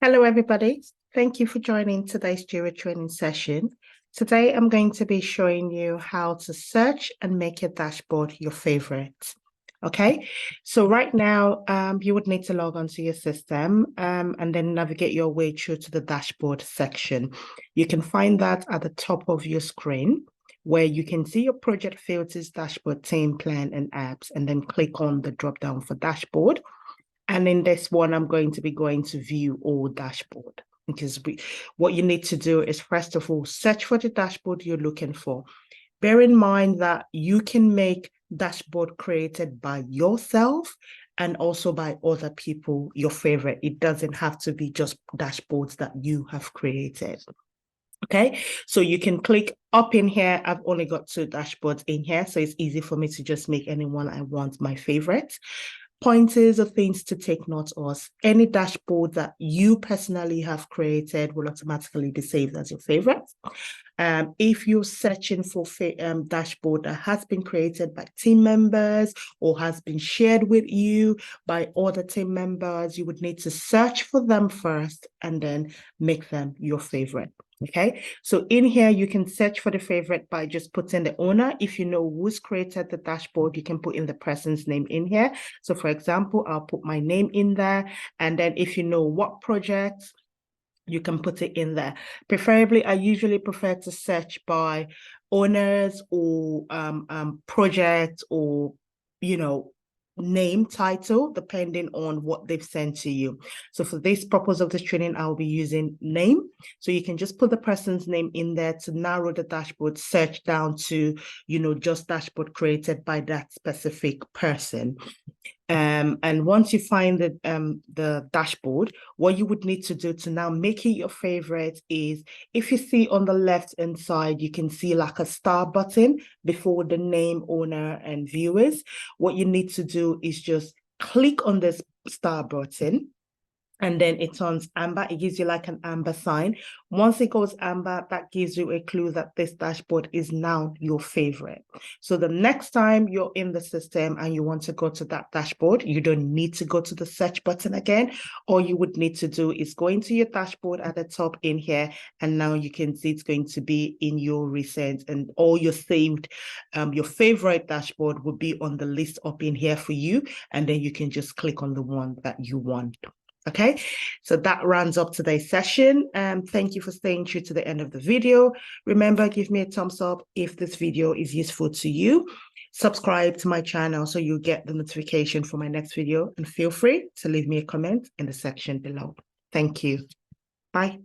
Hello, everybody. Thank you for joining today's Jira training session. Today, I'm going to be showing you how to search and make your dashboard your favorite. Okay, so right now, you would need to log onto your system and then navigate your way through to the dashboard section. You can find that at the top of your screen, where you can see your project filters, dashboard, team, plan, and apps, and then click on the drop down for dashboard. And in this one, I'm going to be going to view all dashboard, because what you need to do is, first of all, search for the dashboard you're looking for. Bear in mind that you can make dashboard created by yourself and also by other people, your favorite. It doesn't have to be just dashboards that you have created. Okay, so you can click up in here. I've only got 2 dashboards in here, so it's easy for me to just make anyone I want my favorite. Pointers or things to take note of. Any dashboard that you personally have created will automatically be saved as your favorite. If you're searching for dashboard that has been created by team members or has been shared with you by other team members, you would need to search for them first and then make them your favorite. Okay, so in here, you can search for the favorite by just putting the owner. If you know who's created the dashboard, you can put in the person's name in here. So for example, I'll put my name in there. And then if you know what project, you can put it in there. Preferably, I usually prefer to search by owners or project or, name title, depending on what they've sent to you. So for this purpose of this training, I'll be using name. So you can just put the person's name in there to narrow the dashboard search down to, just dashboard created by that specific person. And once you find the dashboard, what you would need to do to now make it your favorite is, if you see on the left hand side, you can see like a star button before the name, owner, and viewers. What you need to do is just click on this star button, and then it turns amber. It gives you like an amber sign. Once it goes amber, that gives you a clue that this dashboard is now your favorite. So the next time you're in the system and you want to go to that dashboard, you don't need to go to the search button again. All you would need to do is go into your dashboard at the top in here, and now you can see it's going to be in your recent, and all your saved, your favorite dashboard will be on the list up in here for you. And then you can just click on the one that you want. Okay, so that rounds up today's session. Thank you for staying true to the end of the video. Remember, give me a thumbs up if this video is useful to you. Subscribe to my channel so you get the notification for my next video, and feel free to leave me a comment in the section below. Thank you. Bye.